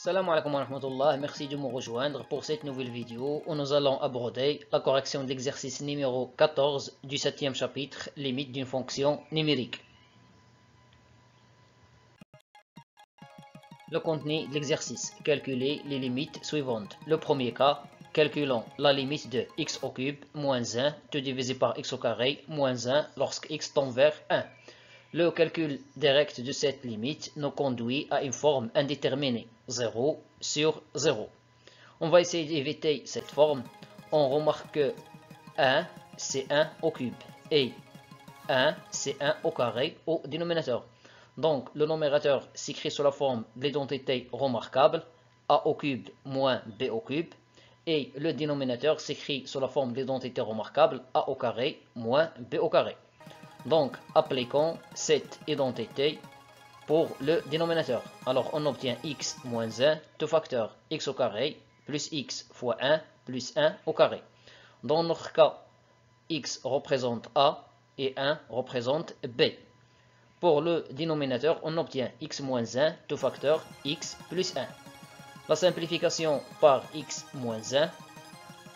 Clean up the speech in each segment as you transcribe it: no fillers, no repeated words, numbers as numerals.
Salam alaikum wa rahmatullah, merci de me rejoindre pour cette nouvelle vidéo où nous allons aborder la correction de l'exercice numéro 14 du 7e chapitre, limite d'une fonction numérique. Le contenu de l'exercice, calculer les limites suivantes. Le premier cas, calculons la limite de x au cube moins 1 tout divisé par x au carré moins 1 lorsque x tend vers 1. Le calcul direct de cette limite nous conduit à une forme indéterminée, 0 sur 0. On va essayer d'éviter cette forme. On remarque que 1, c'est 1 au cube et 1, c'est 1 au carré au dénominateur. Donc, le numérateur s'écrit sous la forme de l'identité remarquable, a au cube moins b au cube, et le dénominateur s'écrit sous la forme de l'identité remarquable, a au carré moins b au carré. Donc, appliquons cette identité pour le dénominateur. Alors, on obtient x moins 1, tout facteur x au carré, plus x fois 1, plus 1 au carré. Dans notre cas, x représente a et 1 représente b. Pour le dénominateur, on obtient x moins 1, tout facteur x plus 1. La simplification par x moins 1,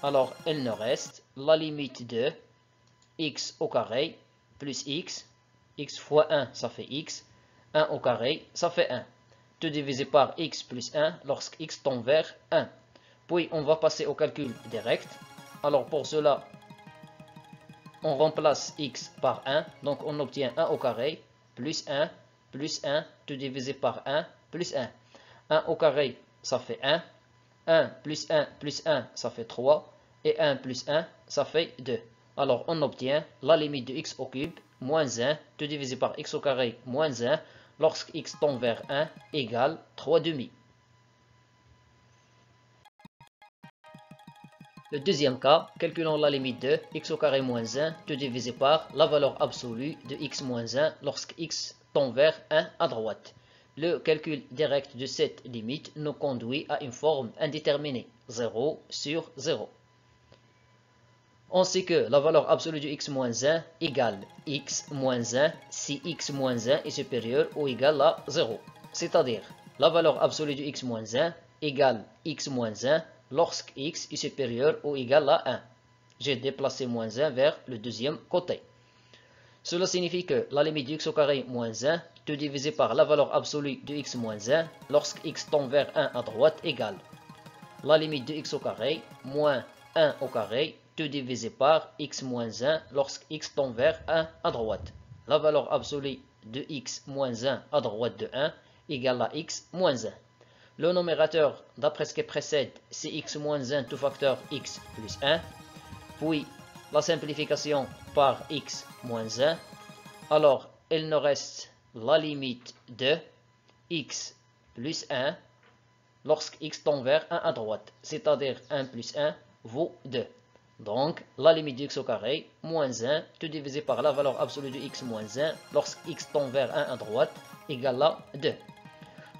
alors il nous reste la limite de x au carré plus x fois 1, ça fait x, 1 au carré, ça fait 1. Tout divisé par x plus 1 lorsque x tend vers 1. Puis on va passer au calcul direct. Alors pour cela, on remplace x par 1, donc on obtient 1 au carré, plus 1, tout divisé par 1, plus 1. 1 au carré, ça fait 1. 1 plus 1, ça fait 3. Et 1 plus 1, ça fait 2. Alors, on obtient la limite de x au cube, moins 1, tout divisé par x au carré, moins 1, lorsque x tend vers 1, égale 3 demi. Le deuxième cas, calculons la limite de x au carré moins 1, tout divisé par la valeur absolue de x moins 1, lorsque x tend vers 1 à droite. Le calcul direct de cette limite nous conduit à une forme indéterminée, 0 sur 0. On sait que la valeur absolue de x moins 1 égale x moins 1 si x moins 1 est supérieur ou égal à 0. C'est-à-dire, la valeur absolue de x moins 1 égale x moins 1 lorsque x est supérieur ou égal à 1. J'ai déplacé moins 1 vers le deuxième côté. Cela signifie que la limite de x au carré moins 1, tout divisé par la valeur absolue de x moins 1, lorsque x tend vers 1 à droite, égale la limite de x au carré moins 1 au carré, tout divisé par x moins 1 lorsque x tend vers 1 à droite. La valeur absolue de x moins 1 à droite de 1 égale à x moins 1. Le numérateur, d'après ce qui précède, c'est x moins 1 tout facteur x plus 1. Puis, la simplification par x moins 1. Alors, il nous reste la limite de x plus 1 lorsque x tend vers 1 à droite, c'est-à-dire 1 plus 1 vaut 2. Donc, la limite de x au carré, moins 1, tout divisé par la valeur absolue de x moins 1, lorsque x tend vers 1 à droite, égale à 2. De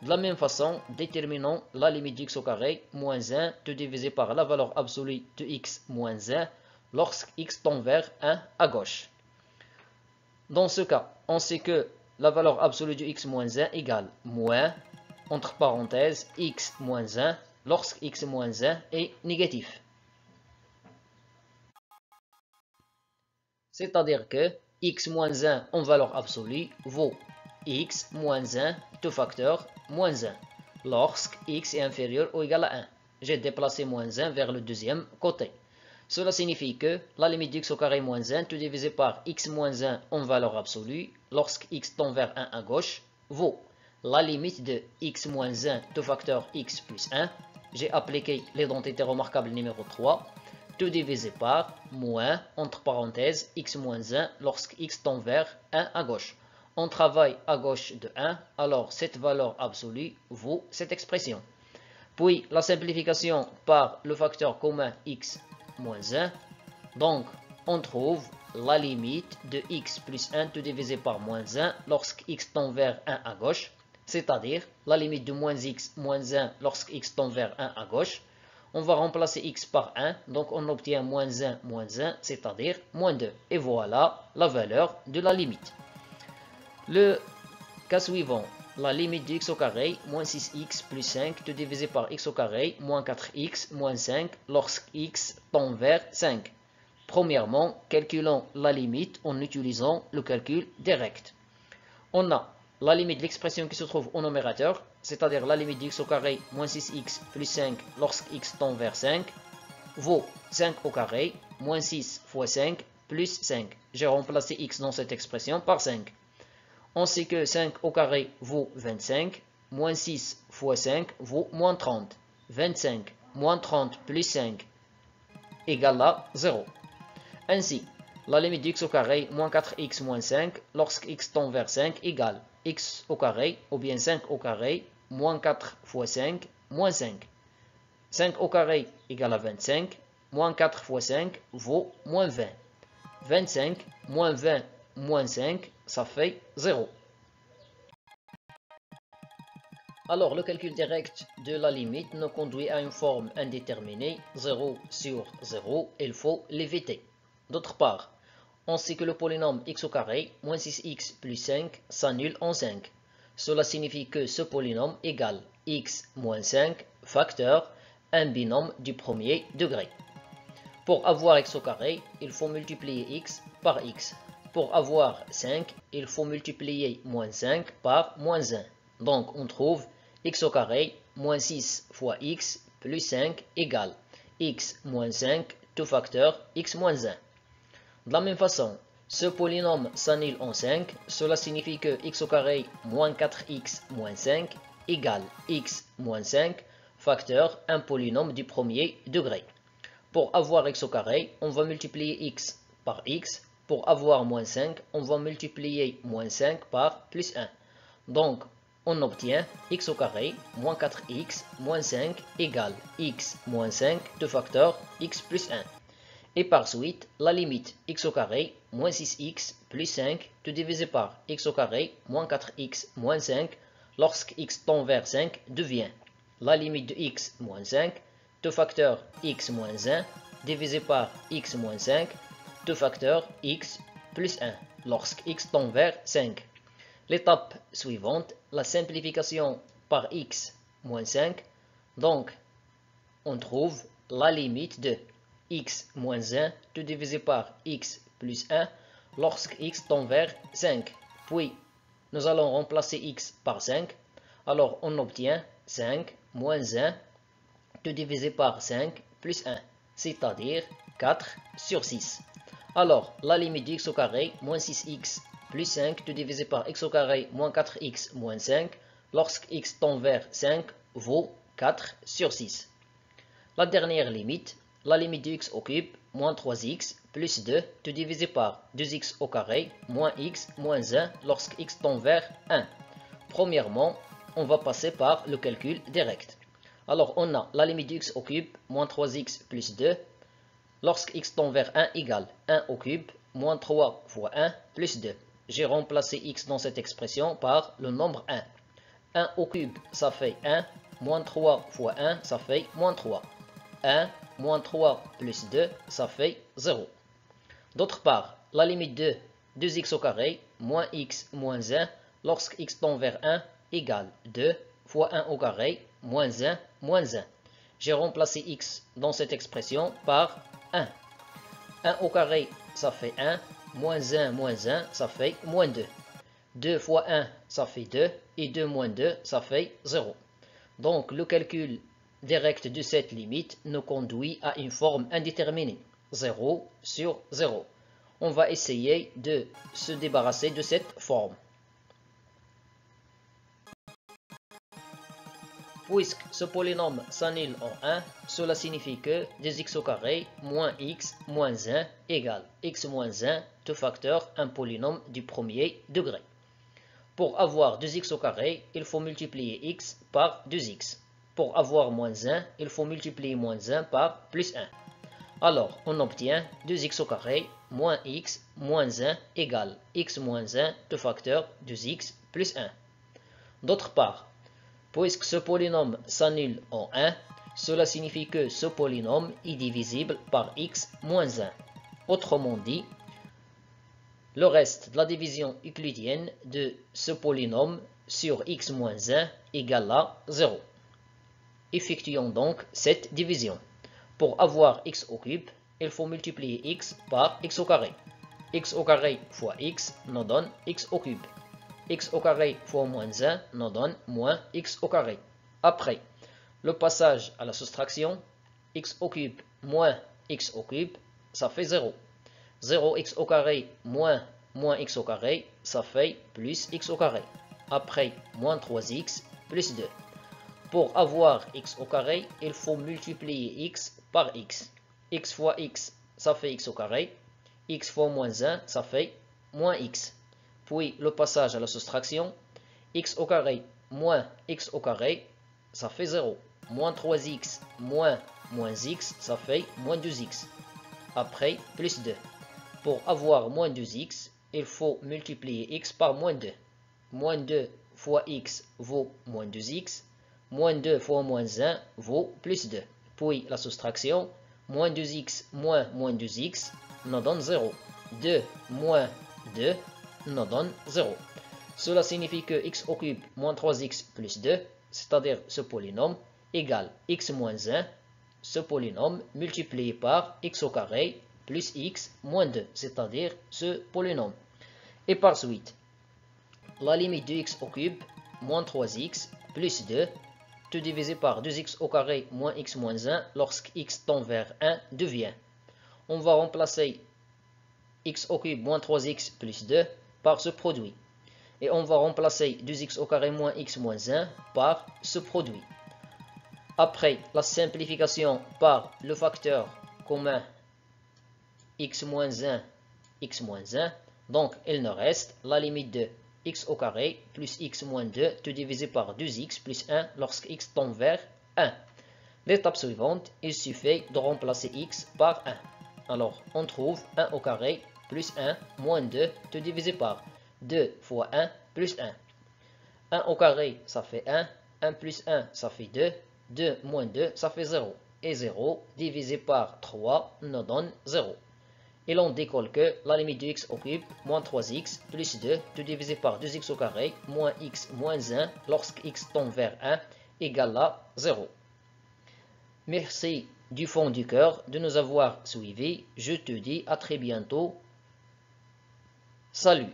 la même façon, déterminons la limite de x au carré, moins 1, tout divisé par la valeur absolue de x moins 1, lorsque x tend vers 1 à gauche. Dans ce cas, on sait que la valeur absolue de x moins 1 égale moins, entre parenthèses, x moins 1, lorsque x moins 1 est négatif. C'est-à-dire que x moins 1 en valeur absolue vaut x moins 1 tout facteur moins 1, lorsque x est inférieur ou égal à 1. J'ai déplacé moins 1 vers le deuxième côté. Cela signifie que la limite de x au carré moins 1 tout divisé par x moins 1 en valeur absolue, lorsque x tend vers 1 à gauche, vaut la limite de x moins 1 tout facteur x plus 1. J'ai appliqué l'identité remarquable numéro 3. Tout divisé par moins, entre parenthèses, x moins 1 lorsque x tend vers 1 à gauche. On travaille à gauche de 1, alors cette valeur absolue vaut cette expression. Puis la simplification par le facteur commun x moins 1. Donc, on trouve la limite de x plus 1 tout divisé par moins 1 lorsque x tend vers 1 à gauche, c'est-à-dire la limite de moins x moins 1 lorsque x tend vers 1 à gauche. On va remplacer x par 1, donc on obtient moins 1, c'est-à-dire moins 2. Et voilà la valeur de la limite. Le cas suivant, la limite de x au carré moins 6x plus 5 tout divisé par x au carré moins 4x moins 5 lorsque x tend vers 5. Premièrement, calculons la limite en utilisant le calcul direct. On a la limite de l'expression qui se trouve au numérateur, c'est-à-dire la limite de x au carré moins 6x plus 5 lorsque x tend vers 5, vaut 5 au carré moins 6 fois 5 plus 5. J'ai remplacé x dans cette expression par 5. On sait que 5 au carré vaut 25, moins 6 fois 5 vaut moins 30. 25 moins 30 plus 5 égale à 0. Ainsi, la limite de x au carré moins 4x moins 5 lorsque x tend vers 5 égale x au carré ou bien 5 au carré moins 4 fois 5 moins 5. 5 au carré égale à 25, moins 4 fois 5 vaut moins 20. 25 moins 20 moins 5, ça fait 0. Alors, le calcul direct de la limite nous conduit à une forme indéterminée, 0 sur 0, il faut l'éviter. D'autre part, on sait que le polynôme x au carré, moins 6x plus 5, s'annule en 5. Cela signifie que ce polynôme égale x moins 5, facteur, un binôme du premier degré. Pour avoir x au carré, il faut multiplier x par x. Pour avoir 5, il faut multiplier moins 5 par moins 1. Donc, on trouve x au carré moins 6 fois x plus 5 égale x moins 5, tout facteur x moins 1. De la même façon, ce polynôme s'annule en 5, cela signifie que x au carré moins 4x moins 5 égale x moins 5, facteur un polynôme du premier degré. Pour avoir x au carré, on va multiplier x par x. Pour avoir moins 5, on va multiplier moins 5 par plus 1. Donc, on obtient x au carré moins 4x moins 5 égale x moins 5 de facteur x plus 1. Et par suite, la limite x au carré moins 6x plus 5 tout divisé par x au carré moins 4x moins 5 lorsque x tend vers 5 devient la limite de x moins 5 de facteur x moins 1 divisé par x moins 5 de facteur x plus 1 lorsque x tend vers 5. L'étape suivante, la simplification par x moins 5. Donc, on trouve la limite de x moins 1 tout divisé par x plus 1 lorsque x tend vers 5. Puis, nous allons remplacer x par 5. Alors, on obtient 5 moins 1 tout divisé par 5 plus 1, c'est-à-dire 4 sur 6. Alors, la limite de x au carré moins 6x plus 5 tout divisé par x au carré moins 4x moins 5 lorsque x tend vers 5 vaut 4 sur 6. La dernière limite, la limite de x au cube moins 3x plus 2 tout divisé par 2x au carré moins x moins 1 lorsque x tend vers 1. Premièrement, on va passer par le calcul direct. Alors on a la limite de x au cube moins 3x plus 2 lorsque x tend vers 1 égale 1 au cube moins 3 fois 1 plus 2. J'ai remplacé x dans cette expression par le nombre 1. 1 au cube, ça fait 1, moins 3 fois 1, ça fait moins 3. 1 moins 3 plus 2, ça fait 0. D'autre part, la limite de 2x au carré moins x moins 1 lorsque x tend vers 1 égale 2 fois 1 au carré moins 1 moins 1. J'ai remplacé x dans cette expression par 1. 1 au carré, ça fait 1, moins 1, ça fait moins 2. 2 fois 1, ça fait 2, et 2 moins 2, ça fait 0. Donc, le calcul direct de cette limite nous conduit à une forme indéterminée, 0 sur 0. On va essayer de se débarrasser de cette forme. Puisque ce polynôme s'annule en 1, cela signifie que 2x au carré moins x moins 1 égale x moins 1, tout facteur un polynôme du premier degré. Pour avoir 2x au carré, il faut multiplier x par 2x. Pour avoir moins 1, il faut multiplier moins 1 par plus 1. Alors, on obtient 2x au carré moins x moins 1 égale x moins 1 de facteur 2x plus 1. D'autre part, puisque ce polynôme s'annule en 1, cela signifie que ce polynôme est divisible par x moins 1. Autrement dit, le reste de la division euclidienne de ce polynôme sur x moins 1 égale à 0. Effectuons donc cette division. Pour avoir x au cube, il faut multiplier x par x au carré. X au carré fois x nous donne x au cube. X au carré fois moins 1 nous donne moins x au carré. Après le passage à la soustraction, x au cube moins x au cube, ça fait 0. 0x au carré moins x au carré, ça fait plus x au carré. Après, moins 3x plus 2. Pour avoir x au carré, il faut multiplier x par x. X fois x, ça fait x au carré. X fois moins 1, ça fait moins x. Puis le passage à la soustraction, x au carré moins x au carré, ça fait 0. Moins 3x moins x, ça fait moins 2x. Après, plus 2. Pour avoir moins 2x, il faut multiplier x par moins 2. Moins 2 fois x vaut moins 2x. Moins 2 fois moins 1 vaut plus 2. Puis la soustraction, moins 2x moins 2x nous donne 0. 2 moins 2 nous donne 0. Cela signifie que x au cube moins 3x plus 2, c'est-à-dire ce polynôme, égale x moins 1, ce polynôme multiplié par x au carré plus x moins 2, c'est-à-dire ce polynôme. Et par suite, la limite de x au cube moins 3x plus 2, tout divisé par 2x au carré moins x moins 1 lorsque x tend vers 1 devient. On va remplacer x au cube moins 3x plus 2 par ce produit. Et on va remplacer 2x au carré moins x moins 1 par ce produit. Après la simplification par le facteur commun x moins 1, x moins 1, donc il nous reste la limite de x au carré plus x moins 2 tout divisé par 2x plus 1 lorsque x tend vers 1. L'étape suivante, il suffit de remplacer x par 1. Alors, on trouve 1 au carré plus 1 moins 2 tout divisé par 2 fois 1 plus 1. 1 au carré, ça fait 1. 1 plus 1, ça fait 2. 2 moins 2, ça fait 0. Et 0 divisé par 3 nous donne 0. Et l'on décolle que la limite de x au cube moins 3x plus 2 tout divisé par 2x au carré moins x moins 1 lorsque x tend vers 1 égale à 0. Merci du fond du cœur de nous avoir suivis. Je te dis à très bientôt. Salut!